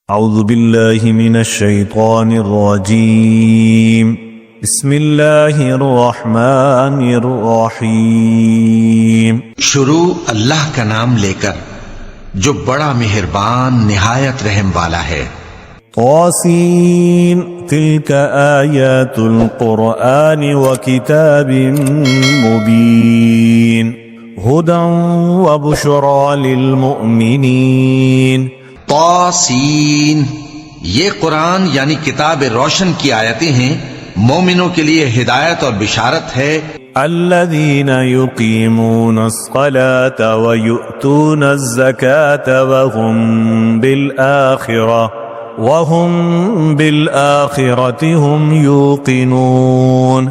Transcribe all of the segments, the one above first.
اعوذ باللہ من الشیطان الرجیم بسم اللہ الرحمن الرحیم۔ شروع اللہ کا نام لے کر جو بڑا مہربان نہایت رحم والا ہے۔ طاسین تلک آیات القرآن وکتاب مبین ہدی وبشری للمؤمنین۔ طاسین، یہ قرآن یعنی کتاب روشن کی آیتیں ہیں، مومنوں کے لیے ہدایت اور بشارت ہے۔ الذین یقیمون الصلاة ویؤتون الزکاة وهم بالآخرة هم یوقنون۔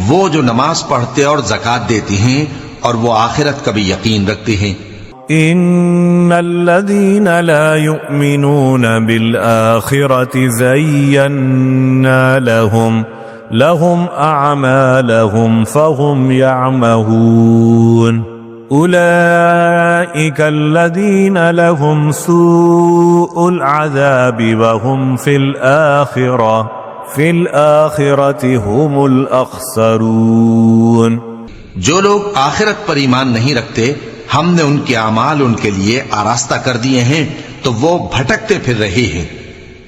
وہ جو نماز پڑھتے اور زکوٰۃ دیتی ہیں اور وہ آخرت کا بھی یقین رکھتے ہیں۔ ان الذين لا يؤمنون بالآخرة زينا لهم اعمالهم فهم يعمهون اولئك الذين لهم سوء العذاب وهم في الآخرة هم الاخسرون۔ جو لوگ آخرت پر ایمان نہیں رکھتے ہم نے ان کے اعمال ان کے لیے آراستہ کر دیے ہیں تو وہ بھٹکتے پھر رہے ہیں۔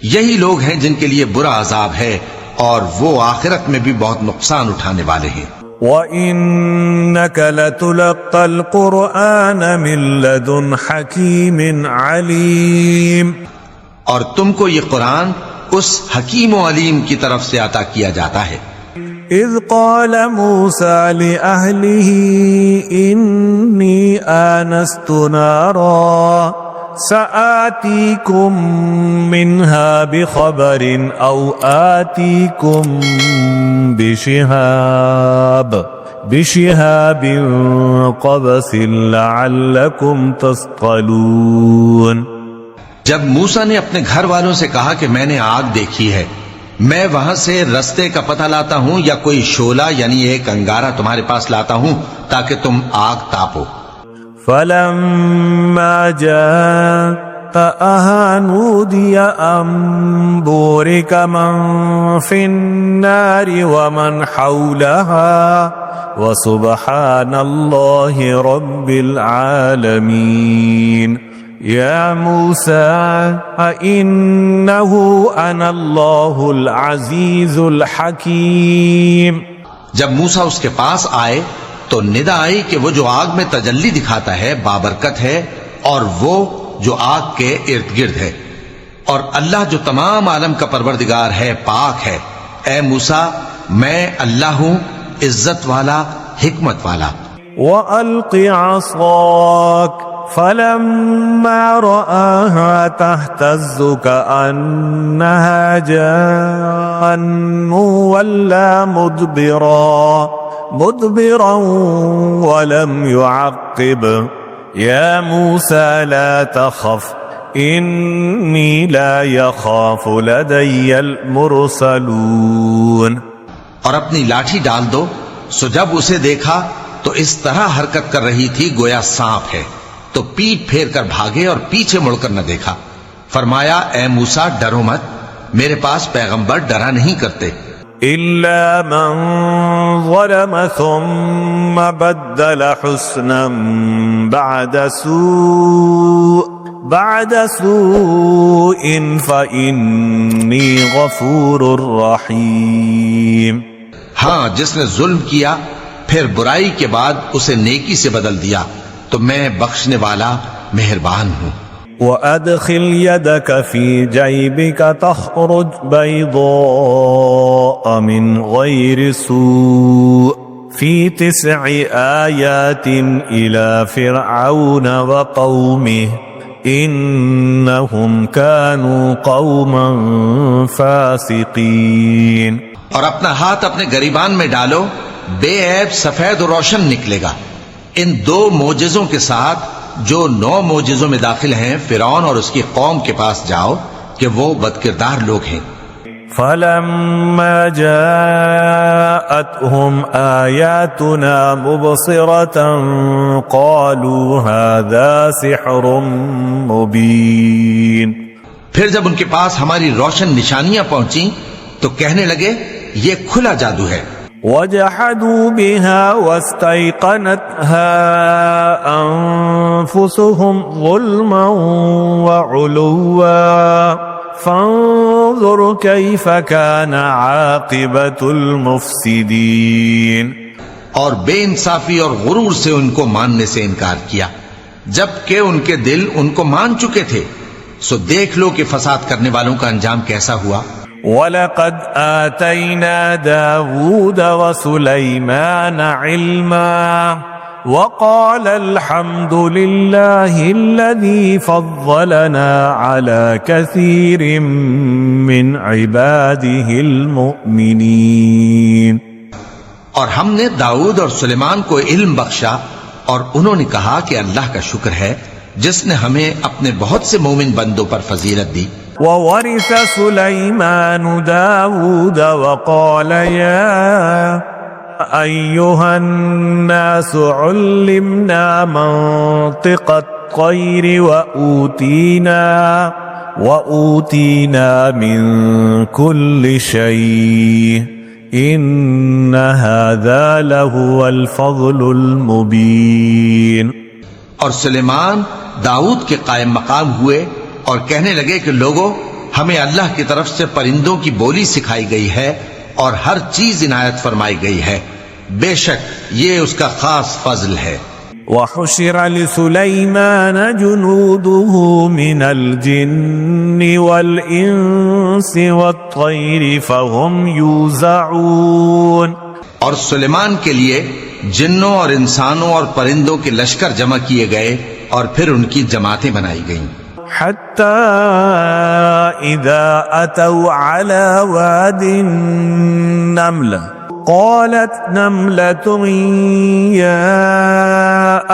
یہی لوگ ہیں جن کے لیے برا عذاب ہے اور وہ آخرت میں بھی بہت نقصان اٹھانے والے ہیں۔ وَإِنَّكَ لَتُلَقَّى الْقُرْآنَ مِن لَّدُنْ حَكِيمٍ عَلِيمٍ، اور تم کو یہ قرآن اس حکیم و علیم کی طرف سے عطا کیا جاتا ہے۔ اذ قال موسى لأهله إني آنست نارا سآتيكم منها بخبر أو آتيكم بشهاب قبس لعلكم تصطلون۔ جب موسیٰ نے اپنے گھر والوں سے کہا کہ میں نے آگ دیکھی ہے، میں وہاں سے رستے کا پتہ لاتا ہوں یا کوئی شعلہ یعنی ایک انگارہ تمہارے پاس لاتا ہوں تاکہ تم آگ تاپو۔ فلما جاءها نودي أن بورك من في النار ومن حولها وسبحان الله رب العالمين۔ یا موسیٰ اِنَّهُ أَنَا اللَّهُ الْعَزِيزُ الْحَكِيمُ۔ جب موسیٰ اس کے پاس آئے تو ندا آئی کہ وہ جو آگ میں تجلی دکھاتا ہے بابرکت ہے اور وہ جو آگ کے ارد گرد ہے، اور اللہ جو تمام عالم کا پروردگار ہے پاک ہے۔ اے موسیٰ میں اللہ ہوں، عزت والا، حکمت والا۔ وَأَلْقِ عَصَاكَ فلما رآها تهتز كأنها جان ولا مدبرا ولم يعقب يا موسى لا تخف إني لا يخاف لدي المرسلون۔ اور اپنی لاٹھی ڈال دو، سو جب اسے دیکھا تو اس طرح حرکت کر رہی تھی گویا سانپ ہے، تو پیٹ پھیر کر بھاگے اور پیچھے مڑ کر نہ دیکھا۔ فرمایا اے موسیٰ ڈرو مت، میرے پاس پیغمبر ڈرا نہیں کرتے۔ إِلَّا مَن ظَلَمَ ثُمَّ بَدَّلَ حُسْنًا بَعْدَ سُوءٍ فَإِنِّي غَفُورٌ رَحِيمٌ۔ ہاں، جس نے ظلم کیا پھر برائی کے بعد اسے نیکی سے بدل دیا تو میں بخشنے والا مہربان ہوں۔ وَأَدْخِلْ يَدَكَ فِي جَيْبِكَ تَخْرُجْ بَيْضَاءَ مِنْ غَيْرِ سُوءٍ فِي 9 آيَاتٍ إِلَى فِرْعَوْنَ وَقَوْمِهِ إِنَّهُمْ كَانُوا قَوْمًا فَاسِقِينَ۔ اور اپنا ہاتھ اپنے گریبان میں ڈالو، بے عیب سفید و روشن نکلے گا، ان 2 معجزوں کے ساتھ جو 9 معجزوں میں داخل ہیں۔ فرعون اور اس کی قوم کے پاس جاؤ کہ وہ بدکردار لوگ ہیں۔ فَلَمَّا جَاءَتْهُمْ آيَاتُنَا مُبْصِرَةً قَالُوا هَذَا سِحْرٌ مُبِينٌ۔ پھر جب ان کے پاس ہماری روشن نشانیاں پہنچیں تو کہنے لگے یہ کھلا جادو ہے. وجحدوا بها واستيقنتها أنفسهم ظلما وعلوا فانظر كيف كان عاقبة المفسدين. اور بے انصافی اور غرور سے ان کو ماننے سے انکار کیا جبکہ ان کے دل ان کو مان چکے تھے. سو دیکھ لو کہ فساد کرنے والوں کا انجام کیسا ہوا. وَلَقَدْ آتَيْنَا دَاوُودَ وَسُلَيْمَانَ عِلْمًا وَقَالَ الْحَمْدُ لِلَّهِ الَّذِي فَضَّلَنَا عَلَى كَثِيرٍ مِّنْ عِبَادِهِ الْمُؤْمِنِينَ. اور ہم نے داؤد اور سلیمان کو علم بخشا اور انہوں نے کہا کہ اللہ کا شکر ہے جس نے ہمیں اپنے بہت سے مومن بندوں پر فضیلت دی. وَوَرِثَ سُلَيْمَانُ دَاوُودَ وَقَالَ يَا أَيُّهَا النَّاسُ عُلِّمْنَا مَنطِقَ الطَّيْرِ وَأُوتِينَا مِن كُلِّ شَيْءٍ إِنَّ هَذَا لَهُوَ الْفَضْلُ الْمُبِينُ. اور سلیمان داؤد کے قائم مقام ہوئے اور کہنے لگے کہ لوگوں ہمیں اللہ کی طرف سے پرندوں کی بولی سکھائی گئی ہے اور ہر چیز عنایت فرمائی گئی ہے. بے شک یہ اس کا خاص فضل ہے. وَحُشِرَ لِسُلَيْمَانَ جُنُودُهُ مِنَ الْجِنِّ وَالْإِنسِ وَالطَّيْرِ فَهُمْ يُوزَعُونَ. اور سلیمان کے لیے جنوں اور انسانوں اور پرندوں کے لشکر جمع کیے گئے اور پھر ان کی جماعتیں بنائی گئیں. حتى إذا أتوا على واد النملة قالت نملة يا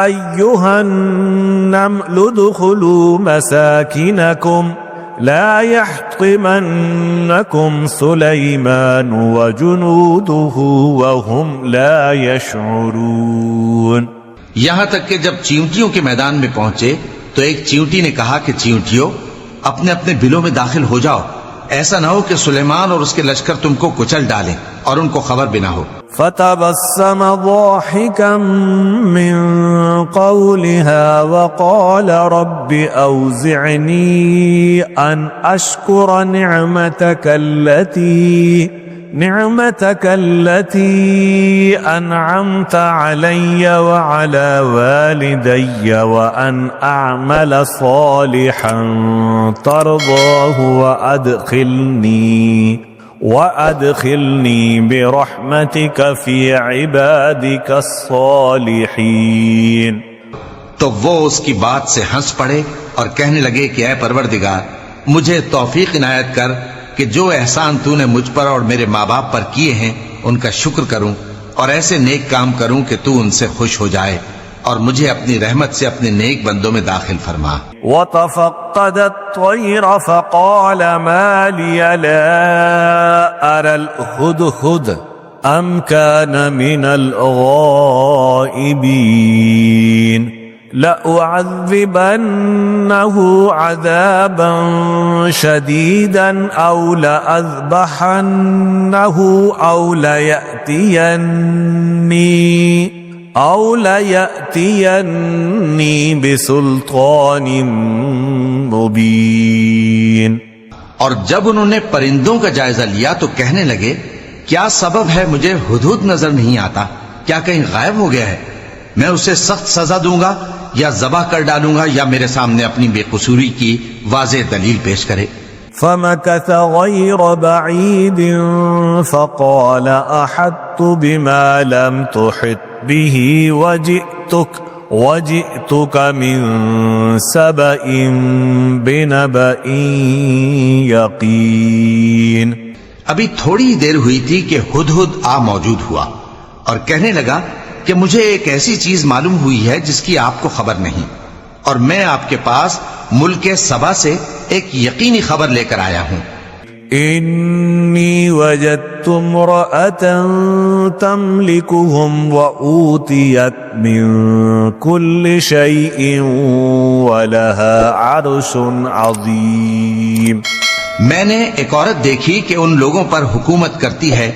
أيها النمل ادخلوا مساكنكم لا يحطمنكم سليمان وجنوده وهم لا يشعرون. یہاں تک کہ جب چیونٹیوں کے میدان میں پہنچے تو ایک چیونٹی نے کہا کہ چیونٹیوں اپنے اپنے بلوں میں داخل ہو جاؤ، ایسا نہ ہو کہ سلیمان اور اس کے لشکر تم کو کچل ڈالیں اور ان کو خبر بھی نہ ہو. فتبسم ضاحكا من قولها وقال رب أوزعني أن أشكر نعمتك التي أنعمت علي وعلى والدي وأن أعمل صالحا ترضاه وأدخلني برحمتك في عبادك الصالحين. تو وہ اس کی بات سے ہنس پڑے اور کہنے لگے کہ اے پروردگار مجھے توفیق عنایت کر کہ جو احسان تو نے مجھ پر اور میرے ماں باپ پر کیے ہیں ان کا شکر کروں اور ایسے نیک کام کروں کہ تو ان سے خوش ہو جائے اور مجھے اپنی رحمت سے اپنے نیک بندوں میں داخل فرما. وَتَفَقَّدَ الطَّيْرَ فَقَالَ مَا لِيَ لَا أَرَى الْهُدْهُدَ أَمْ كَانَ مِنَ الْغَائِبِينَ لَأُعَذِّبَنَّهُ عَذَابًا شَدِيدًا أَوْ لَأَذْبَحَنَّهُ أَوْ لَيَأْتِيَنِّي بِسُلْطَانٍ مُبِينٍ. اور جب انہوں نے پرندوں کا جائزہ لیا تو کہنے لگے کیا سبب ہے مجھے ہدہد نظر نہیں آتا، کیا کہیں غائب ہو گیا ہے؟ میں اسے سخت سزا دوں گا یا ذبح کر ڈالوں گا یا میرے سامنے اپنی بے قصوری کی واضح دلیل پیش کرے. فمكث غير بعيد فقال أحطت بما لم تحط به وجئتك من سبأ بنبأ يقين. ابھی تھوڑی دیر ہوئی تھی کہ ہدہد آ موجود ہوا اور کہنے لگا کہ مجھے ایک ایسی چیز معلوم ہوئی ہے جس کی آپ کو خبر نہیں، اور میں آپ کے پاس ملک سبا سے ایک یقینی خبر لے کر آیا ہوں. انی وجدت امرأة تملکهم وأوتیت من كل شيء ولها عرش عظیم. میں نے ایک عورت دیکھی کہ ان لوگوں پر حکومت کرتی ہے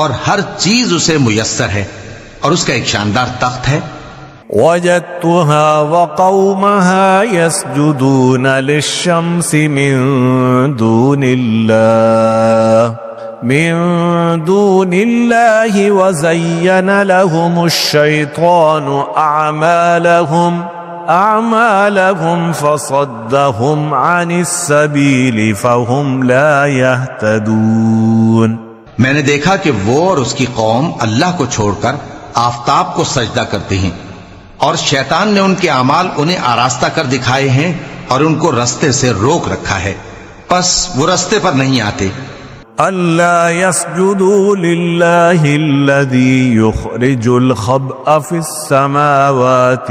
اور ہر چیز اسے میسر ہے اور اس کا ایک شاندار تخت ہے. وجدتها وقومها يسجدون للشمس من دون الله وزين لهم الشيطان أعمالهم فصدهم عن السبيل فهم لا يهتدون. میں نے دیکھا کہ وہ اور اس کی قوم اللہ کو چھوڑ کر آفتاب کو سجدہ کرتے ہیں اور شیطان نے ان کے اعمال انہیں آراستہ کر دکھائے ہیں اور ان کو رستے سے روک رکھا ہے، پس وہ رستے پر نہیں آتے. ألا يسجدوا لله الذي يخرج الخبأ في السماوات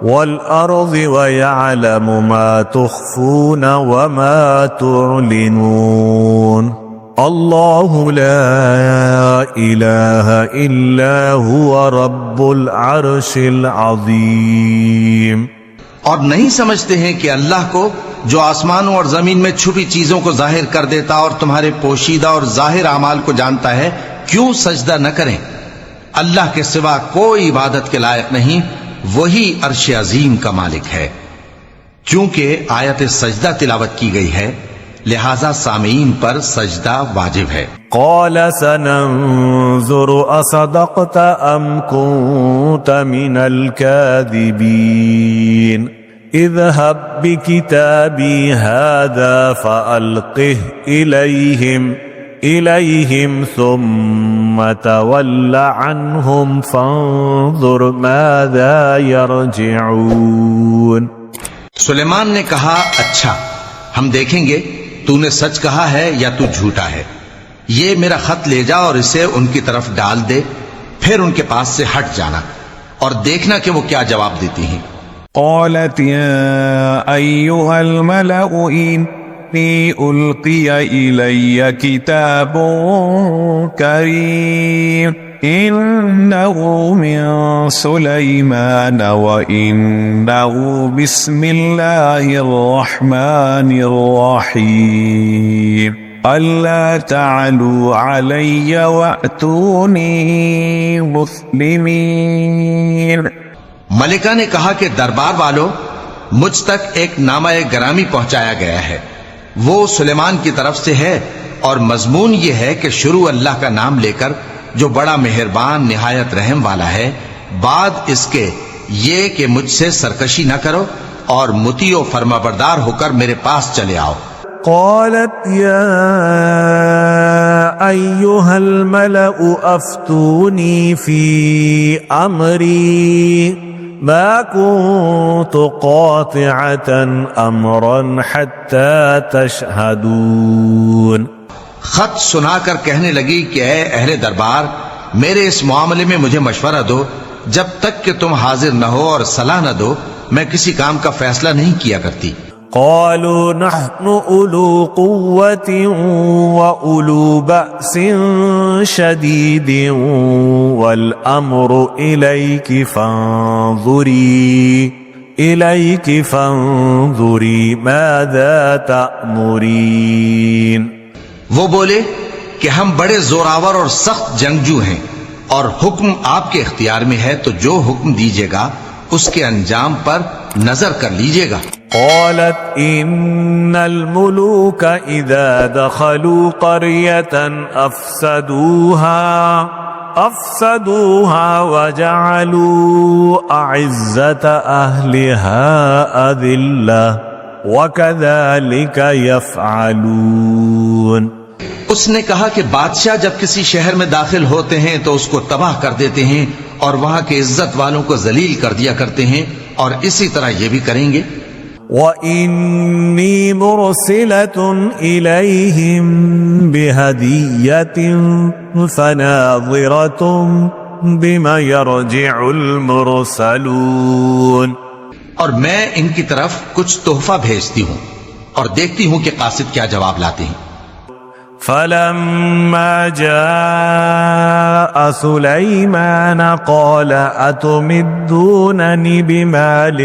والأرض ويعلم ما تخفون وما تعلنون. الله لا إله إلا هو رب العرش العظيم. اور نہیں سمجھتے ہیں کہ اللہ کو جو آسمانوں اور زمین میں چھپی چیزوں کو ظاہر کر دیتا اور تمہارے پوشیدہ اور ظاہر اعمال کو جانتا ہے، کیوں سجدہ نہ کریں؟ اللہ کے سوا کوئی عبادت کے لائق نہیں، وہی عرش عظیم کا مالک ہے. چونکہ آیت سجدہ تلاوت کی گئی ہے لہذا سامعین پر سجدہ واجب ہے. قال سننظر أصدقت أم كنت من الكاذبين اذهب بكتابي هذا فألقه إليهم ثم تول عنهم فانظر ماذا يرجعون. سلیمان نے کہا اچھا ہم دیکھیں گے تو نے سچ کہا ہے یا تو جھوٹا ہے. یہ میرا خط لے جا اور اسے ان کی طرف ڈال دے، پھر ان کے پاس سے ہٹ جانا اور دیکھنا کہ وہ کیا جواب دیتی ہیں. قالت يا أيها الملأ إني ألقي إلي كتاب كريم إنه من سليمان وإنه بسم الله الرحمن الرحيم ألا تعلوا علي وأتوني مسلمين. ملکہ نے کہا کہ دربار والو، مجھ تک ایک نامہ گرامی پہنچایا گیا ہے، وہ سلیمان کی طرف سے ہے اور مضمون یہ ہے کہ شروع اللہ کا نام لے کر جو بڑا مہربان نہایت رحم والا ہے، بعد اس کے یہ کہ مجھ سے سرکشی نہ کرو اور مطیع و فرما بردار ہو کر میرے پاس چلے آؤ. قالت يا أيها الملأ أفتوني في أمري ما كنت قاطعة أمرا حتى تشهدون. خط سنا کر کہنے لگی کہ اے اہل دربار، میرے اس معاملے میں مجھے مشورہ دو، جب تک کہ تم حاضر نہ ہو اور صلاح نہ دو میں کسی کام کا فیصلہ نہیں کیا کرتی. قالوا نحن أولو قوة وأولو بأس شديد والأمر إليك فانظري ماذا تأمرين. وہ بولے کہ ہم بڑے زوراور اور سخت جنگجو ہیں اور حکم آپ کے اختیار میں ہے، تو جو حکم دیجیے گا اس کے انجام پر نظر کر لیجیے گا. قالت إن الملوك إذا دخلوا قرية أفسدوها وجعلوا أعزة أهلها أذلة وكذلك يفعلون. اس نے کہا کہ بادشاہ جب کسی شہر میں داخل ہوتے ہیں تو اس کو تباہ کر دیتے ہیں اور وہاں کے عزت والوں کو ذلیل کر دیا کرتے ہیں، اور اسی طرح یہ بھی کریں گے. وَإِنِّي مُرْسِلَةٌ إِلَيْهِمْ بِهَدِيَّةٍ فَنَاظِرَةٌ بِمَا يَرْجِعُ الْمُرْسَلُونَ. اور میں ان کی طرف کچھ تحفہ بھیجتی ہوں اور دیکھتی ہوں کہ قاصد کیا جواب لاتے ہیں. فَلَمَّا جَاءَ سُلَيْمَانَ قَالَ أَتُمِدُّونَنِ بِمَالٍ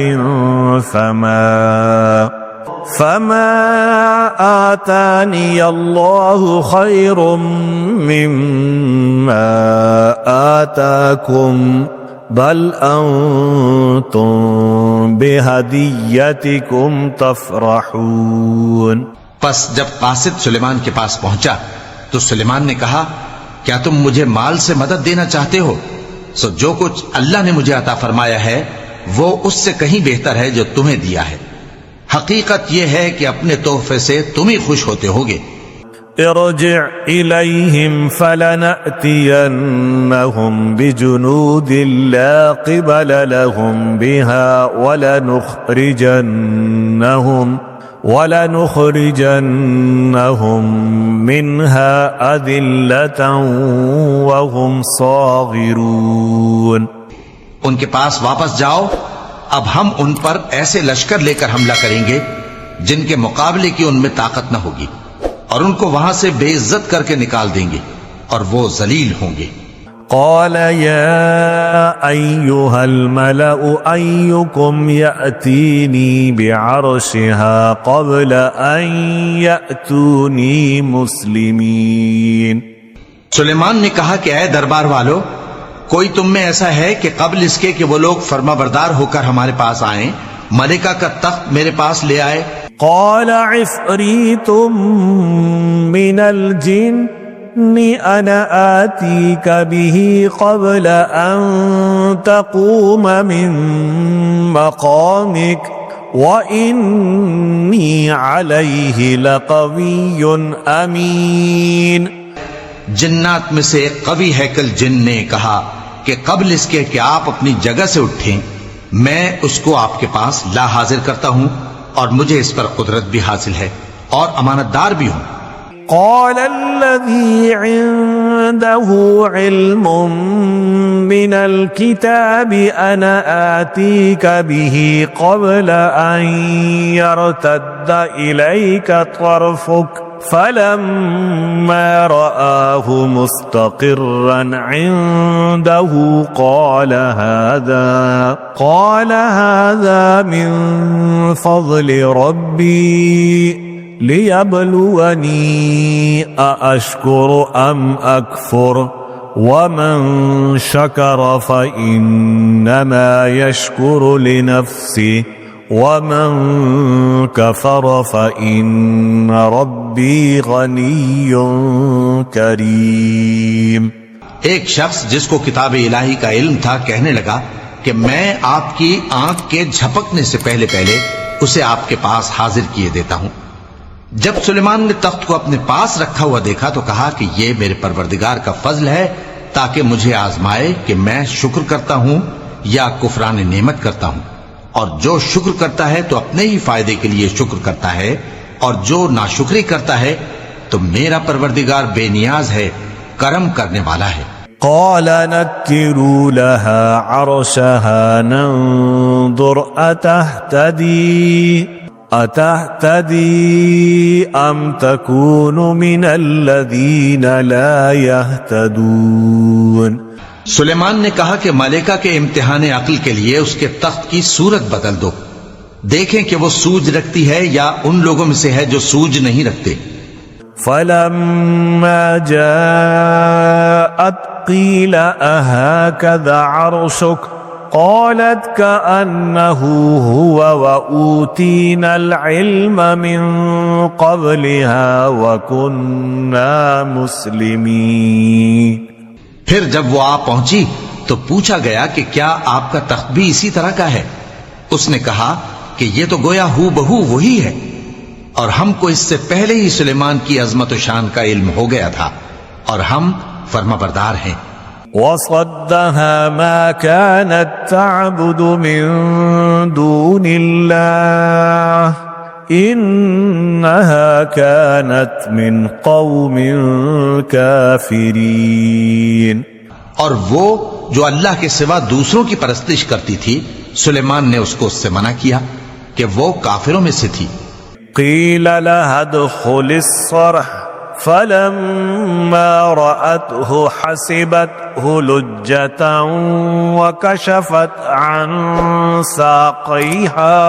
فما آتاني الله خير مما آتاكم بل أنتم بهديتكم تفرحون. پس جب قاصد سلیمان کے پاس پہنچا تو سلیمان نے کہا کیا تم مجھے مال سے مدد دینا چاہتے ہو؟ سو جو کچھ اللہ نے مجھے عطا فرمایا ہے وہ اس سے کہیں بہتر ہے جو تمہیں دیا ہے. حقیقت یہ ہے کہ اپنے تحفے سے تم ہی خوش ہوتے ہوگے. ارجع إليهم فلنأتينهم بجنود لا قبل لهم بها ولنخرجنهم منها أذلة وهم صاغرون. ان کے پاس واپس جاؤ، اب ہم ان پر ایسے لشکر لے کر حملہ کریں گے جن کے مقابلے کی ان میں طاقت نہ ہوگی، اور ان کو وہاں سے بے عزت کر کے نکال دیں گے اور وہ ذلیل ہوں گے. قال يا أيها الملأ أيكم يأتيني بعرشها قبل أن يأتوني مسلمين. سلیمان نے کہا کہ اے دربار والو، کوئی تم میں ایسا ہے کہ قبل اس کے کہ وہ لوگ فرما بردار ہو کر ہمارے پاس آئیں ملکہ کا تخت میرے پاس لے آئے؟ قال عفريت من الجن أنا آتيك به قبل أن تقوم من مقامك وإني عليه لقوي أمين. جنات میں سے ایک قوی ہیکل جن نے کہا کہ قبل اس کے کہ آپ اپنی جگہ سے اٹھیں میں اس کو آپ کے پاس لا حاضر کرتا ہوں اور مجھے اس پر قدرت بھی حاصل ہے اور امانت دار بھی ہوں. قال الذي عنده علم من الكتاب أنا آتيك به قبل أن يرتد إليك طرفك فلما رآه مستقرا عنده قال هذا من فضل ربي ليبلوني أأشكر أم أكفر ومن شكر فإنما يشكر لنفسه ومن كفر فإن ربي غني كريم. ایک شخص جس کو کتاب الہی کا علم تھا کہنے لگا کہ میں آپ کی آنکھ کے جھپکنے سے پہلے اسے آپ کے پاس حاضر کیے دیتا ہوں. جب سلیمان نے تخت کو اپنے پاس رکھا ہوا دیکھا تو کہا کہ یہ میرے پروردگار کا فضل ہے تاکہ مجھے آزمائے کہ میں شکر کرتا ہوں یا کفران نعمت کرتا ہوں، اور جو شکر کرتا ہے تو اپنے ہی فائدے کے لیے شکر کرتا ہے، اور جو ناشکری کرتا ہے تو میرا پروردگار بے نیاز ہے، کرم کرنے والا ہے. قال نكروا لها عرشها ننظر أتهتدي أم تكون من الذين لا يهتدون. سلیمان نے کہا کہ ملکہ کے امتحان عقل کے لیے اس کے تخت کی صورت بدل دو، دیکھیں کہ وہ سوج رکھتی ہے یا ان لوگوں میں سے ہے جو سوج نہیں رکھتے. فلما جاءت قيل أهكذا عرشك قالت كأنه هو وأوتينا العلم من قبلها وكنا مسلمين. پھر جب وہ آ پہنچی تو پوچھا گیا کہ کیا آپ کا تخت بھی اسی طرح کا ہے؟ اس نے کہا کہ یہ تو گویا ہو بہو وہی ہے، اور ہم کو اس سے پہلے ہی سلیمان کی عظمت و شان کا علم ہو گیا تھا اور ہم فرما بردار ہیں. وصدها ما كانت تعبد من دون الله إنها كانت من قوم كافرين. اور وہ جو اللہ کے سوا دوسروں کی پرستش کرتی تھی سلیمان نے اس کو اس سے منع کیا کہ وہ کافروں میں سے تھی. قيل لها ادخل الصرح فلما رأته حسبته لجة وكشفت عن ساقيها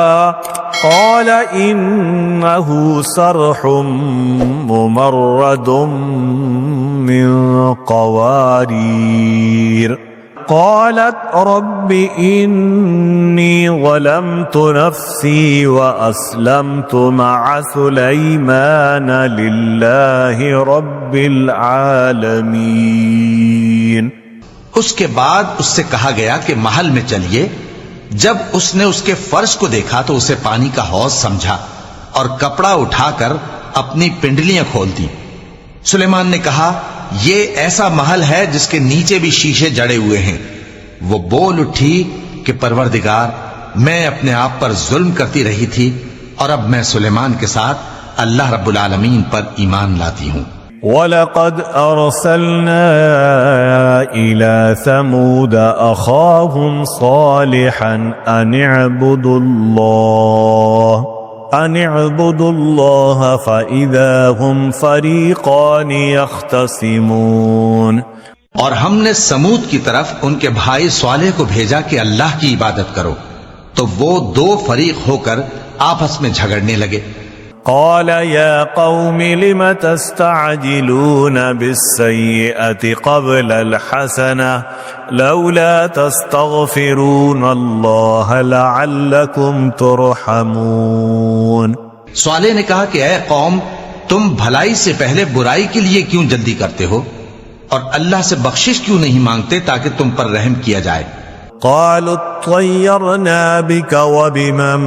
قال إنه صرح ممرد من قوارير قالت رب إني ظلمت نفسي وأسلمت مع سليمان لله رب العالمين. اس کے بعد اس سے کہا گیا کہ محل میں چلیے. جب اس نے اس کے فرش کو دیکھا تو اسے پانی کا حوض سمجھا اور کپڑا اٹھا کر اپنی پنڈلیاں کھول دی. سلیمان نے کہا یہ ایسا محل ہے جس کے نیچے بھی شیشے جڑے ہوئے ہیں. وہ بول اٹھی کہ پروردگار میں اپنے آپ پر ظلم کرتی رہی تھی اور اب میں سلیمان کے ساتھ اللہ رب العالمین پر ایمان لاتی ہوں. وَلَقَدْ أَرْسَلْنَا إِلَى ثَمُودَ أَخَاهُمْ صَالِحًا أَنِ اعْبُدُوا اللَّهَ فَإِذَا هُمْ فَرِيقَانِ يَخْتَصِمُونَ. اور ہم نے سمود کی طرف ان کے بھائی صالح کو بھیجا کہ اللہ کی عبادت کرو تو وہ دو فریق ہو کر آپس میں جھگڑنے لگے. قال يا قوم لم تستعجلون بالسيئة قبل الحسنة لولا تستغفرون الله لعلكم ترحمون. صالح نے کہا کہ اے قوم تم بھلائی سے پہلے برائی کے لیے کیوں جلدی کرتے ہو اور اللہ سے بخشش کیوں نہیں مانگتے تاکہ تم پر رحم کیا جائے. قالوا اطيرنا بك وبمن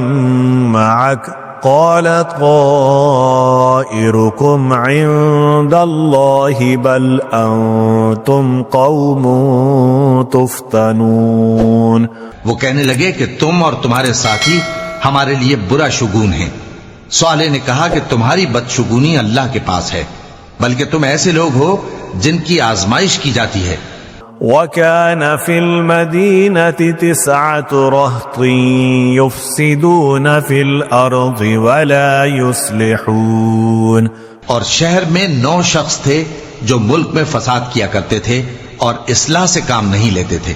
معك قال طائركم عند الله بل أنتم قوم تفتنون. وہ کہنے لگے کہ تم اور تمہارے ساتھی ہمارے لیے برا شگون ہیں. صالح نے کہا کہ تمہاری بدشگونی اللہ کے پاس ہے بلکہ تم ایسے لوگ ہو جن کی آزمائش کی جاتی ہے. وَكَانَ فِي الْمَدِينَةِ 9 رَهْطٍ يُفْسِدُونَ فِي الْأَرْضِ وَلَا يُصْلِحُونَ. اور شہر میں 9 شخص تھے جو ملک میں فساد کیا کرتے تھے اور اصلاح سے کام نہیں لیتے تھے.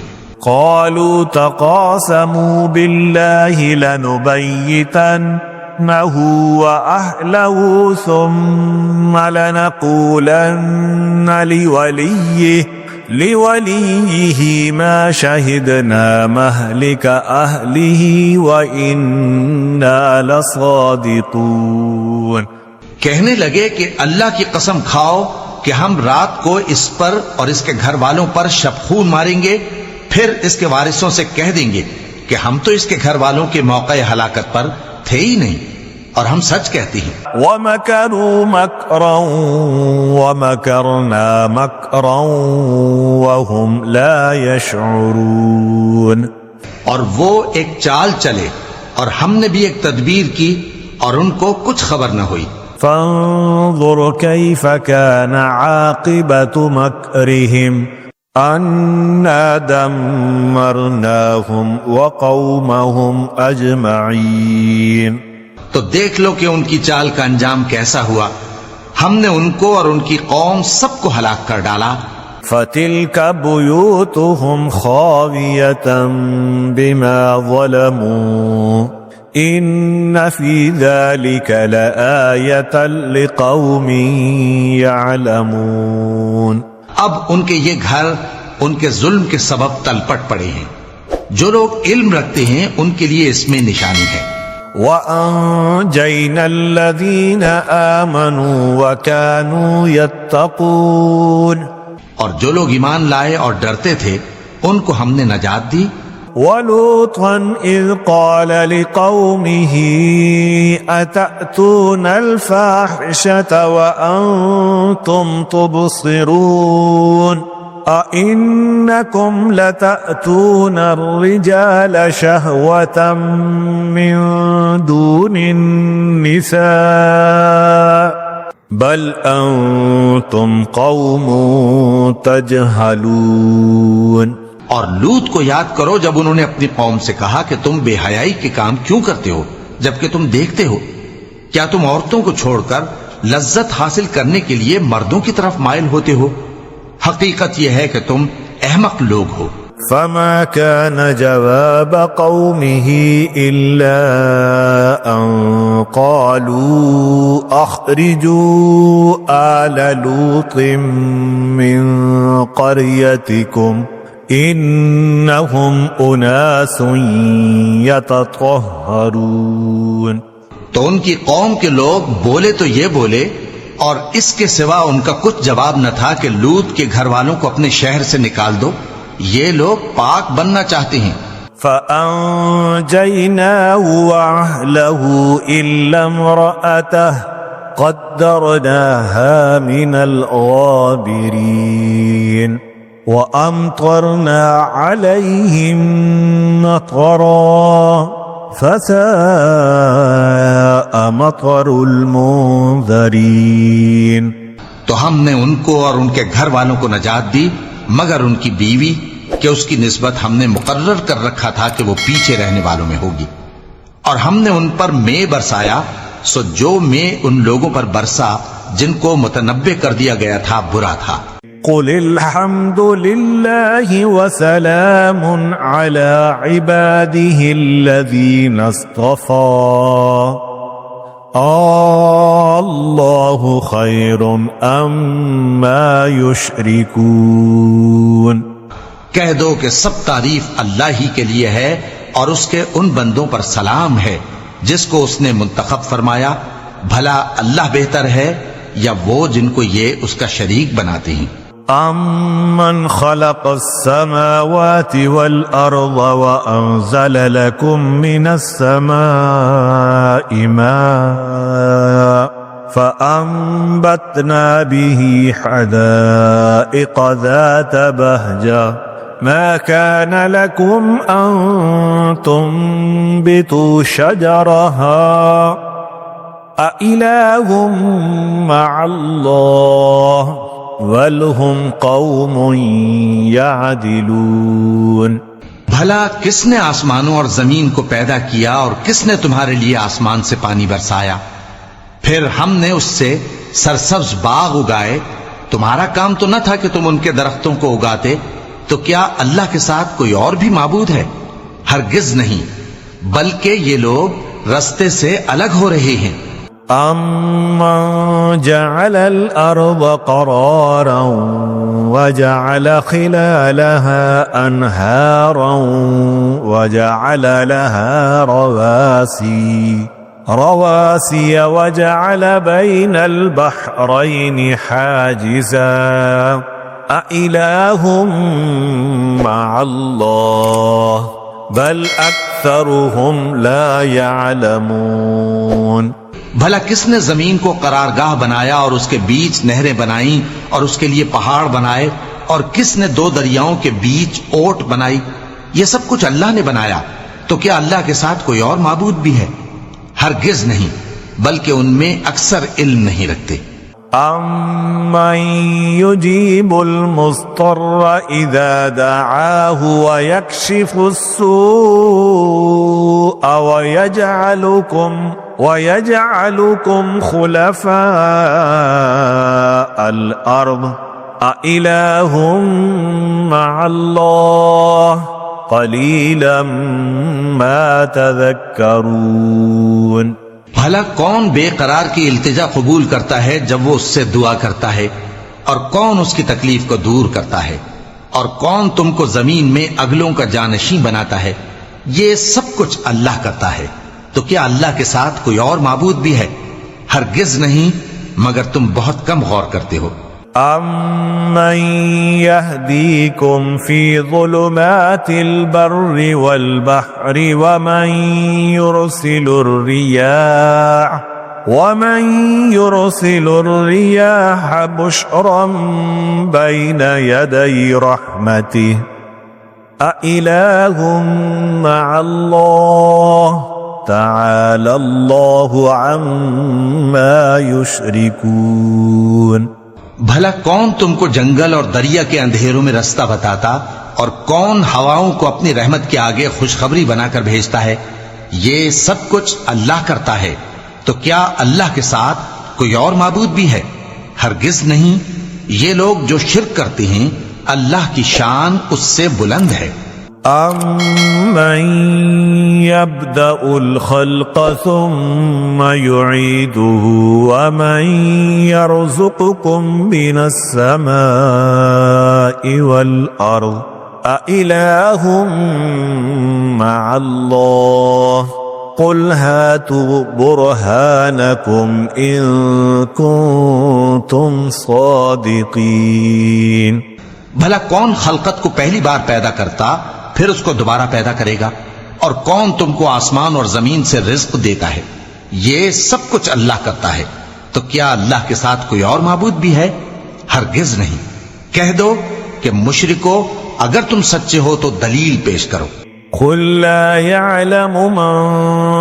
قَالُوا تَقَاسَمُوا بِاللَّهِ لَنُبَيِّتَنَّهُ وَأَهْلَهُ ثُمَّ لَنَقُولَنَّ لِوَلِيِّهِ مَا شَهِدْنَا مَهْلِكَ أَهْلِهِ وَإِنَّا لَصَادِقُونَ. کہنے لگے کہ اللہ کی قسم کھاؤ کہ ہم رات کو اس پر اور اس کے گھر والوں پر شبخون ماریں گے پھر اس کے وارثوں سے کہہ دیں گے کہ ہم تو اس کے گھر والوں کے موقع ہلاکت پر تھے ہی نہیں اور ہم سچ کہتے ہیں. وَمَكَرُوا مَكْرًا وَمَكَرْنَا مَكْرًا وَهُمْ لَا يَشْعُرُونَ. اور وہ ایک چال چلے اور ہم نے بھی ایک تدبیر کی اور ان کو کچھ خبر نہ ہوئی. فانظر كيف كان عاقبة مكرهم أنا دمرناهم وقومهم أجمعين. تو دیکھ لو کہ ان کی چال کا انجام کیسا ہوا. ہم نے ان کو اور ان کی قوم سب کو ہلاک کر ڈالا. فتلك بيوتهم خاوية بما ظلموا إن في ذلك لآية لقوم يعلمون. اب ان کے یہ گھر ان کے ظلم کے سبب تلپٹ پڑے ہیں. جو لوگ علم رکھتے ہیں ان کے لیے اس میں نشانی ہے. وَأَنجَيْنَا الَّذِينَ آمَنُوا وَكَانُوا يَتَّقُونَ. اور جو لوگ ایمان لائے اور ڈرتے تھے ان کو ہم نے نجات دی. وَلُوطًا إِذْ قَالَ لِقَوْمِهِ أَتَأْتُونَ الْفَاحِشَةَ وَأَنْتُمْ تُبْصِرُونَ أَإِنَّكُمْ لَتَأْتُونَ الرِّجَالَ شَهْوَةً مِّن دُونِ النِّسَاءِ بَلْ أَنْتُمْ قَوْمٌ تَجْهَلُونَ. اور لوط کو یاد کرو جب انہوں نے اپنی قوم سے کہا کہ تم بے حیائی کے کام کیوں کرتے ہو جبکہ تم دیکھتے ہو. کیا تم عورتوں کو چھوڑ کر لذت حاصل کرنے کے لیے مردوں کی طرف مائل ہوتے ہو؟ حقیقت یہ ہے کہ تم احمق لوگ ہو۔ فما كان جواب قومه إلا أن قالوا أخرجوا آل لوط من قريتكم إنهم أناس يتطهرون۔ تو ان کی قوم کے لوگ بولے تو یہ بولے، اور اس کے سوا ان کا کچھ جواب نہ تھا کہ لوط کے گھر والوں کو اپنے شہر سے نکال دو، یہ لوگ پاک بننا چاہتے ہیں۔ فأنجيناه وأهله إلا امرأته قدرناها من الغابرين وأمطرنا عليهم مطرا فساء مطر المنذرين۔ تو ہم نے ان کو اور ان کے گھر والوں کو نجات دی مگر ان کی بیوی کہ اس کی نسبت ہم نے مقرر کر رکھا تھا کہ وہ پیچھے رہنے والوں میں ہوگی، اور ہم نے ان پر مے برسایا، سو جو مے ان لوگوں پر برسا جن کو متنبع کر دیا گیا تھا برا تھا۔ قل الحمد لله وسلام على عباده الذين اصطفى اللہ خیر اما یشرکون۔ کہہ دو کہ سب تعریف اللہ ہی کے لیے ہے اور اس کے ان بندوں پر سلام ہے جس کو اس نے منتخب فرمایا، بھلا اللہ بہتر ہے یا وہ جن کو یہ اس کا شریک بناتے ہیں۔ امن خلق السماوات والارض وانزل لكم من السماء ماء فانبتنا به حدائق ذات بهجة ما كان لكم ان تنبتوا شجرها أإله مع الله بل هم قوم يعدلون۔ بھلا کس نے آسمانوں اور زمین کو پیدا کیا اور کس نے تمہارے لیے آسمان سے پانی برسایا؟ پھر ہم نے اس سے سرسبز باغ اگائے، تمہارا کام تو نہ تھا کہ تم ان کے درختوں کو اگاتے، تو کیا اللہ کے ساتھ کوئی اور بھی معبود ہے؟ ہرگز نہیں، بلکہ یہ لوگ رستے سے الگ ہو رہے ہیں۔ أَمَّنْ جَعَلَ الْأَرْضَ قَرَارًا وَجَعَلَ خِلَالَهَا أَنْهَارًا وَجَعَلَ لَهَا رواسي وَجَعَلَ بَيْنَ الْبَحْرَيْنِ حَاجِزًا أَإِلَٰهٌ مَّعَ اللَّهِ بَلْ أَكْثَرُهُمْ لَا يَعْلَمُونَ۔ بھلا کس نے زمین کو قرارگاہ بنایا اور اس کے بیچ نہریں بنائیں اور اس کے لیے پہاڑ بنائے، اور کس نے دو دریاؤں کے بیچ اوٹ بنائی؟ یہ سب کچھ اللہ نے بنایا، تو کیا اللہ کے ساتھ کوئی اور معبود بھی ہے؟ ہرگز نہیں، بلکہ ان میں اکثر علم نہیں رکھتے۔ أَمَّن يُجِيبُ الْمُضْطَرَّ إِذَا دَعَاهُ وَيَكْشِفُ السُّوءَ وَيَجْعَلُكُمْ خُلَفَاءَ الْأَرْضِ أَإِلَٰهٌ مَّعَ اللَّهِ قَلِيلًا مَّا تَذَكَّرُونَ۔ بھلا کون بے قرار کی التجا قبول کرتا ہے جب وہ اس سے دعا کرتا ہے، اور کون اس کی تکلیف کو دور کرتا ہے، اور کون تم کو زمین میں اگلوں کا جانشین بناتا ہے؟ یہ سب کچھ اللہ کرتا ہے، تو کیا اللہ کے ساتھ کوئی اور معبود بھی ہے؟ ہرگز نہیں، مگر تم بہت کم غور کرتے ہو۔ أَمَّن يَهْدِيكُمْ فِي ظُلُمَاتِ الْبَرِّ وَالْبَحْرِ وَمَن يُرْسِلُ الرِّيَاحَ بُشْرًا بَيْنَ يَدَيْ رَحْمَتِهِ أَإِلَٰهٌ مَّعَ اللَّهِ تَعَالَى اللَّهُ عَمَّا يُشْرِكُونَ۔ بھلا کون تم کو جنگل اور دریا کے اندھیروں میں رستہ بتاتا، اور کون ہواؤں کو اپنی رحمت کے آگے خوشخبری بنا کر بھیجتا ہے؟ یہ سب کچھ اللہ کرتا ہے، تو کیا اللہ کے ساتھ کوئی اور معبود بھی ہے؟ ہرگز نہیں. یہ لوگ جو شرک کرتے ہیں اللہ کی شان اس سے بلند ہے. أَمَّن يَبْدَأُ الْخَلْقَ ثُمَّ يُعِيدُهُ وَمَن يَرْزُقُكُم مِّنَ السَّمَاءِ وَالْأَرْضِ أَإِلَٰهٌ مَّعَ اللَّهِ قُلْ هَاتُوا بُرْهَانَكُمْ إِن كُنتُمْ صَادِقِينَ. بھلا کون خلقت کو پہلی بار پیدا کرتا پھر اس کو دوبارہ پیدا کرے گا؟ اور کون تم کو آسمان اور زمین سے رزق دیتا ہے؟ یہ سب کچھ اللہ کرتا ہے. تو کیا اللہ کے ساتھ کوئی اور معبود بھی ہے؟ ہرگز نہیں. کہہ دو کہ مشرکو اگر تم سچے ہو تو دلیل پیش کرو. قل لا يعلم من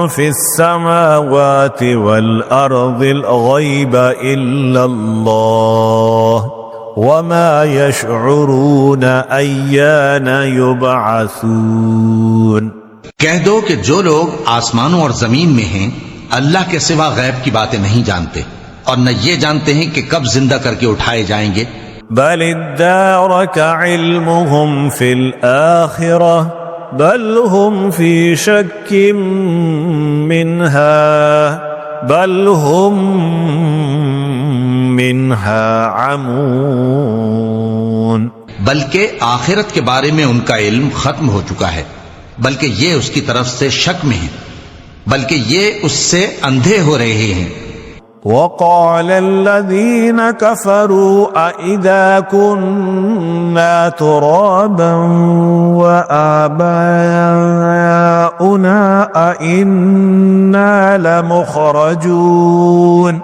في السماوات والأرض الغيب إلا الله وما يشعرون أيان يبعثون. کہہ دو کہ جو لوگ آسمانوں اور زمین میں ہیں اللہ کے سوا غیب کی باتیں نہیں جانتے اور نہ یہ جانتے ہیں کہ کب زندہ کر کے اٹھائے جائیں گے. بل ادارك علمهم في الآخرة بل هم في شك منها بل هم منها عمون. بلکہ آخرت کے بارے میں ان کا علم ختم ہو چکا ہے، بلکہ یہ اس کی طرف سے شک میں ہیں، بلکہ یہ اس سے اندھے ہو رہے ہیں. وقال الذين كفروا أإذا كنا ترابا وآباؤنا أإنا لمخرجون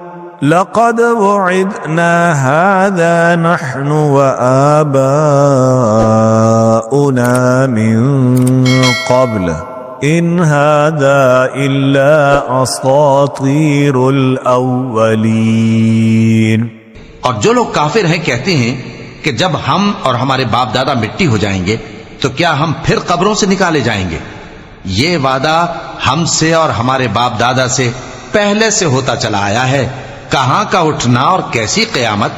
لقد وعدنا هذا نحن وآباؤنا من قبل إن هذا إلا أساطير الأولين. اور جو لوگ کافر ہیں کہتے ہیں کہ جب ہم اور ہمارے باپ دادا مٹی ہو جائیں گے تو کیا ہم پھر قبروں سے نکالے جائیں گے؟ یہ وعدہ ہم سے اور ہمارے باپ دادا سے پہلے سے ہوتا چلا آیا ہے. کہاں کا اٹھنا اور کیسی قیامت؟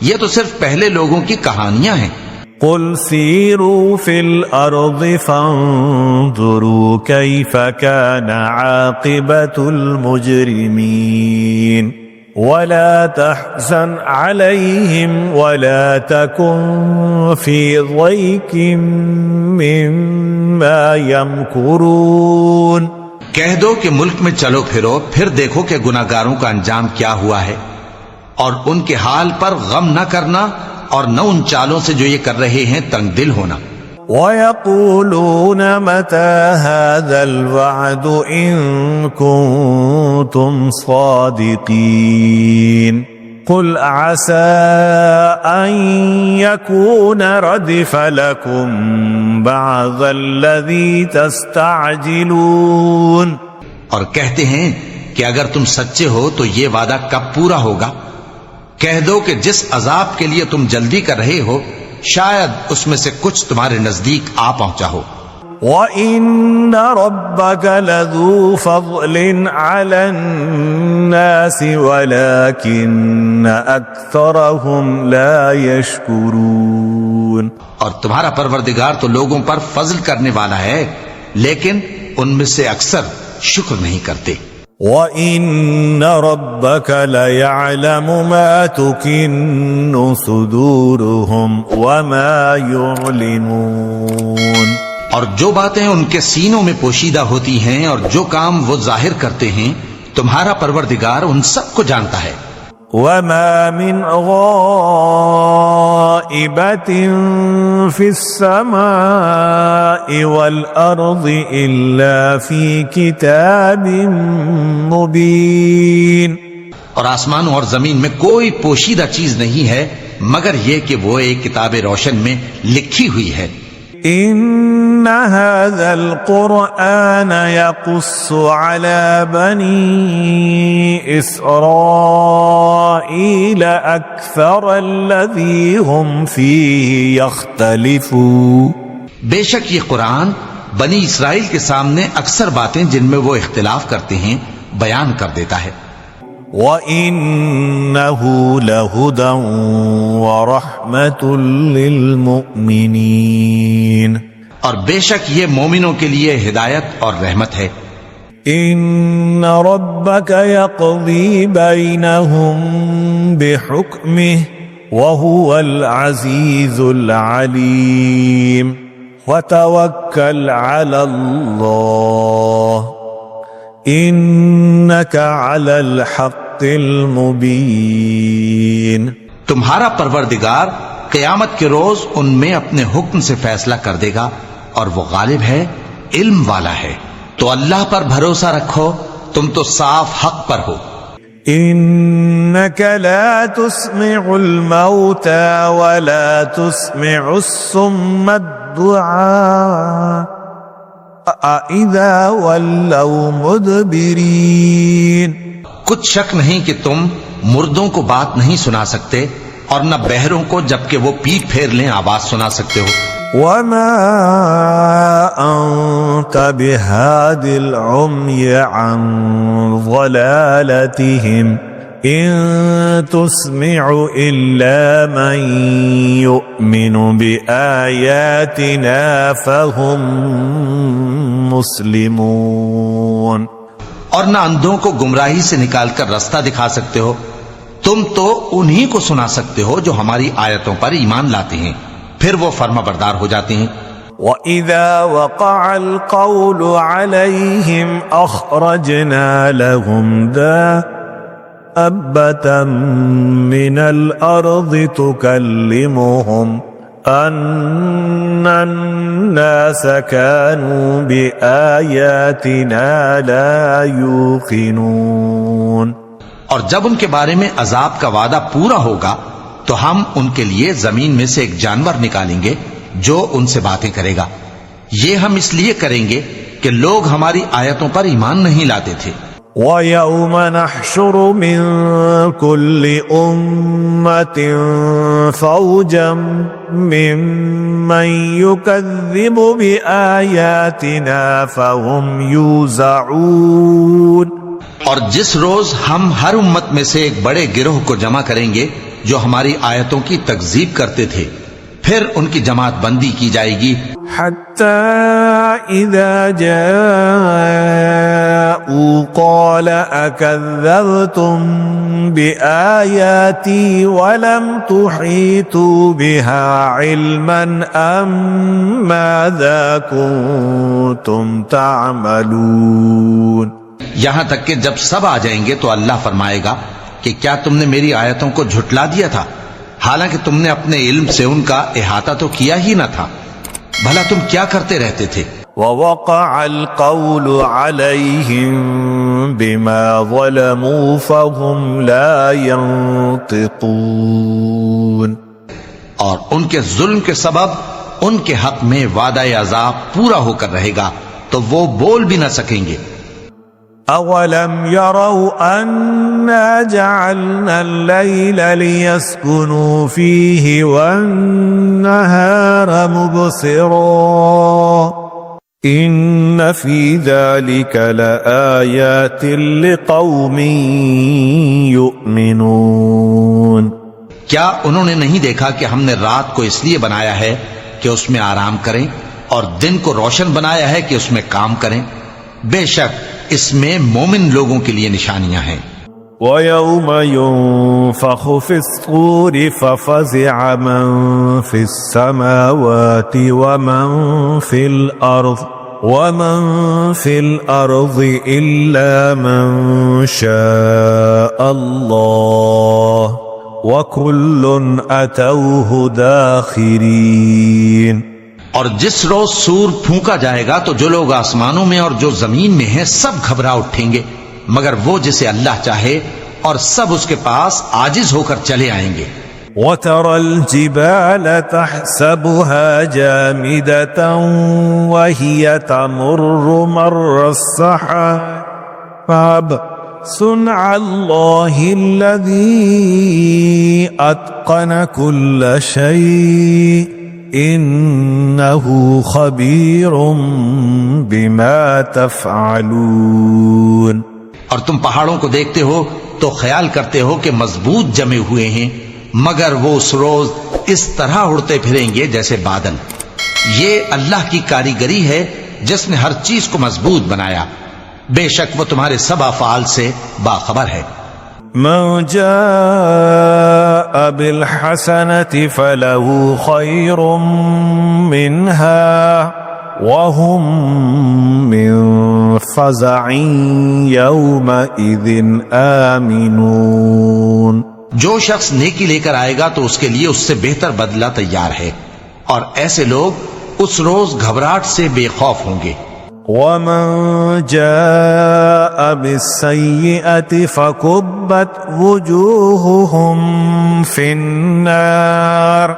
یہ تو صرف پہلے لوگوں کی کہانیاں ہیں. قل سيروا في الأرض فانظروا كيف كان عاقبة المجرمين ولا تحزن عليهم ولا تكن في ضيق مما يمكرون. کہہ دو کہ ملک میں چلو پھرو پھر دیکھو کہ گناہگاروں کا انجام کیا ہوا ہے، اور ان کے حال پر غم نہ کرنا اور نہ ان چالوں سے جو یہ کر رہے ہیں تنگ دل ہونا. وَيَقُولُونَ مَتَى هَذَا الْوَعْدُ إِن كُنتُمْ صَادِقِينَ قُلْ عَسَىٰ أَن يَكُونَ رَدِفَ لَكُمْ بَعْضَ الَّذِي تَسْتَعْجِلُونَ. اور کہتے ہیں کہ اگر تم سچے ہو تو یہ وعدہ کب پورا ہوگا؟ کہہ دو کہ جس عذاب کے لیے تم جلدی کر رہے ہو شاید اس میں سے کچھ تمہارے نزدیک آ پہنچا ہو. وَإِنَّ رَبَّكَ لَذُو فَضْلٍ عَلَى النَّاسِ وَلَكِنَّ أَكْثَرَهُمْ لَا يَشْكُرُونَ. اور تمہارا پروردگار تو لوگوں پر فضل کرنے والا ہے لیکن ان میں سے اکثر شکر نہیں کرتے. وَإِنَّ رَبَّكَ لَيَعْلَمُ مَا تُكِنُّ صُدُورُهُمْ وَمَا يُعْلِنُونَ. اور جو باتیں ان کے سینوں میں پوشیدہ ہوتی ہیں اور جو کام وہ ظاہر کرتے ہیں تمہارا پروردگار ان سب کو جانتا ہے. وَمَا مِنْ غَائِبَةٍ فِي السَّمَاءِ وَالْأَرْضِ إِلَّا فِي كِتَابٍ مُبِينٍ. اور آسمانوں اور زمین میں کوئی پوشیدہ چیز نہیں ہے مگر یہ کہ وہ ایک کتاب روشن میں لکھی ہوئی ہے. إن هذا القرآن يقص على بني إسرائيل أكثر الذي هم فيه يختلفون. بے شک یہ قرآن بنی اسرائیل کے سامنے اکثر باتیں جن میں وہ اختلاف کرتے ہیں بیان کر دیتا ہے. وَإِنَّهُ لَهُدًى وَرَحْمَةٌ لِّلْمُؤْمِنِينَ اور بے شک یہ مومنوں کے لیے ہدایت اور رحمت ہے۔ إِنَّ رَبَّكَ يَقْضِي بَيْنَهُم بِحُكْمِهِ وَهُوَ الْعَزِيزُ الْعَلِيمُ وَتَوَكَّلْ عَلَى اللَّهِ إِنَّكَ عَلَى الْحَقِّ الْمُبِينِ۔ تمہارا پروردگار قیامت کے روز ان میں اپنے حکم سے فیصلہ کر دے گا اور وہ غالب ہے، علم والا ہے۔ تو اللہ پر بھروسہ رکھو، تم تو صاف حق پر ہو۔ إنك لا تسمع الموتى ولا تسمع الصم الدعاء إذا ولوا مدبرين۔ کچھ شک نہیں کہ تم مردوں کو بات نہیں سنا سکتے اور نہ بہروں کو جبکہ وہ پیٹ پھیر لیں آواز سنا سکتے ہو۔ وما أنت بهاد العمي عن ضلالتهم إن تسمع إلا من يؤمن بآياتنا فهم مسلمون۔ اور نہ اندھوں کو گمراہی سے نکال کر رستہ دکھا سکتے ہو، تم تو انہی کو سنا سکتے ہو جو ہماری آیتوں پر ایمان لاتے ہیں، پھر وہ فرما بردار ہو جاتے ہیں۔ وَإِذَا وَقَعَ الْقَوْلُ عَلَيْهِمْ أَخْرَجْنَا لَهُمْ دَابَّةً مِّنَ الْأَرْضِ تُكَلِّمُهُمْ أَنَّ النَّاسَ كَانُوا بِآيَاتِنَا لَا يُوقِنُونَ۔ اور جب ان کے بارے میں عذاب کا وعدہ پورا ہوگا تو ہم ان کے لیے زمین میں سے ایک جانور نکالیں گے جو ان سے باتیں کرے گا۔ یہ ہم اس لیے کریں گے کہ لوگ ہماری آیتوں پر ایمان نہیں لاتے تھے۔ وَيَوْمَ نَحْشُرُ مِن كُلِّ أُمَّةٍ فَوْجًا مِّمَّن يُكَذِّبُ بِآيَاتِنَا فَهُمْ يُوزَعُونَ۔ اور جس روز ہم ہر امت میں سے ایک بڑے گروہ کو جمع کریں گے جو ہماری آیتوں کی تکذیب کرتے تھے، پھر ان کی جماعت بندی کی جائے گی۔ حتى إذا جاءوا قال أكذبتم بآياتي ولم تحيطوا بها علما أم ماذا كنتم تعملون۔ یہاں تک کہ جب سب آ جائیں گے تو اللہ فرمائے گا کہ کیا تم نے میری آیتوں کو جھٹلا دیا تھا، حالانکہ تم نے اپنے علم سے ان کا احاطہ تو کیا ہی نہ تھا، بھلا تم کیا کرتے رہتے تھے۔ ووقع القول عليهم بما ظلموا فهم لا ينطقون۔ اور ان کے ظلم کے سبب ان کے حق میں وعدہ عذاب پورا ہو کر رہے گا تو وہ بول بھی نہ سکیں گے۔ أَوَلَمْ يَرَوْا أَنَّا جَعَلْنَا اللَّيْلَ لِيَسْكُنُوا فِيهِ وَالنَّهَارَ مُبْصِرًا إِنَّ فِي ذَلِكَ لَآيَاتٍ لِقَوْمٍ يُؤْمِنُونَ۔ کیا انہوں نے نہیں دیکھا کہ ہم نے رات کو اس لیے بنایا ہے کہ اس میں آرام کریں اور دن کو روشن بنایا ہے کہ اس میں کام کریں؟ بے شک اس میں مومن لوگوں کے لیے نشانیاں ہیں۔ وَيَوْمَ يُنفَخُ فِي الصُّورِ فَفَزِعَ مَن فِي السَّمَاوَاتِ وَمَن فِي الْأَرْضِ إِلَّا مَن شَاءَ اللَّهُ وَكُلٌّ أَتَوْهُ دَاخِرِينَ۔ اور جس روز سور پھونکا جائے گا تو جو لوگ آسمانوں میں اور جو زمین میں ہیں سب گھبرا اٹھیں گے مگر وہ جسے اللہ چاہے، اور سب اس کے پاس عاجز ہو کر چلے آئیں گے۔ وَتَرَى الْجِبَالَ تَحْسَبُهَا جَامِدَةً وَهِيَ تَمُرُّ مَرَّ السَّحَابِ صُنْعَ اللَّهِ الَّذِي أَتْقَنَ كُلَّ شَيْءٍ إِنَّهُ خَبِيرٌ بِمَا تَفْعَلُونَ۔ اور تم پہاڑوں کو دیکھتے ہو تو خیال کرتے ہو کہ مضبوط جمے ہوئے ہیں، مگر وہ اس روز اس طرح اڑتے پھریں گے جیسے بادل۔ یہ اللہ کی کاریگری ہے جس نے ہر چیز کو مضبوط بنایا، بے شک وہ تمہارے سب افعال سے باخبر ہے۔ من جاء بالحسنة فله خير منها وهم من فزع يومئذ آمنون۔ جو شخص نیکی لے کر آئے گا تو اس کے لیے اس سے بہتر بدلہ تیار ہے، اور ایسے لوگ اس روز گھبراہٹ سے بے خوف ہوں گے۔ ومن جاء بالسيئة فكبت وجوههم في النار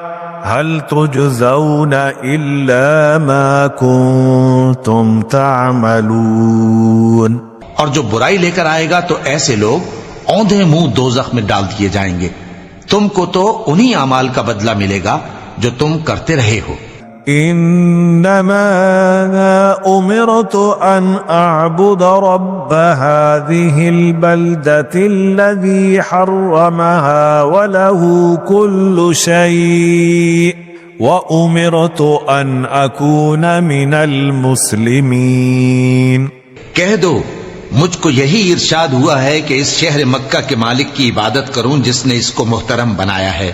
هل تجزون إلا ما كنتم تعملون۔ اور جو برائی لے کر آئے گا تو ایسے لوگ اوندھے منہ دوزخ میں ڈال دیے جائیں گے، تم کو تو انہی اعمال کا بدلہ ملے گا جو تم کرتے رہے ہو۔ انما امرت ان اعبد رب هذه البلدة الذي حرمها وله كل شيء وامرت ان اكون من المسلمين۔ کہہ دو مجھ کو یہی ارشاد ہوا ہے کہ اس شہر مکہ کے مالک کی عبادت کروں جس نے اس کو محترم بنایا ہے،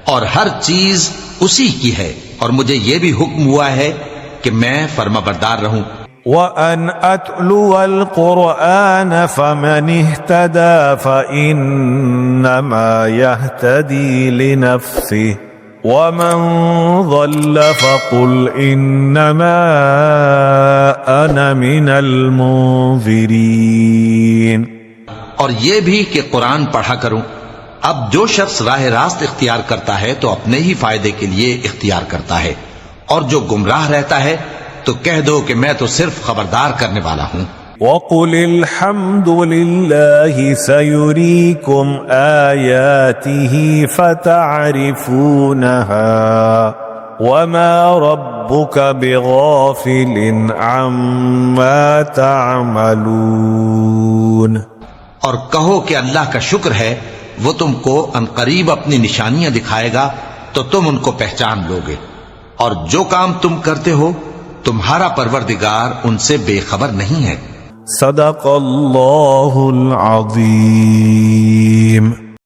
اور ہر چیز اسی کی ہے، اور مجھے یہ بھی حکم ہوا ہے کہ میں فرما بردار رہوں۔ وَأَنْ أَتْلُوَ الْقُرْآنَ فَمَنِ اهْتَدَى فَإِنَّمَا يَهْتَدِي لِنَفْسِهِ وَمَنْ ضَلَّ فَقُلْ إِنَّمَا أَنَا مِنَ الْمُنذِرِينَ۔ اور یہ بھی کہ قرآن پڑھا کروں۔ اب جو شخص راہ راست اختیار کرتا ہے تو اپنے ہی فائدے کے لیے اختیار کرتا ہے، اور جو گمراہ رہتا ہے تو کہہ دو کہ میں تو صرف خبردار کرنے والا ہوں۔ وَقُلِ الْحَمْدُ لِلَّهِ سَيُرِيكُمْ آيَاتِهِ فَتَعْرِفُونَهَا وَمَا رَبُّكَ بِغَافِلٍ عَمَّا تَعْمَلُونَ۔ اور کہو کہ اللہ کا شکر ہے، وہ تم کو عنقریب اپنی نشانیاں دکھائے گا تو تم ان کو پہچان لو گے، اور جو کام تم کرتے ہو تمہارا پروردگار ان سے بے خبر نہیں ہے۔ صدق اللہ العظیم۔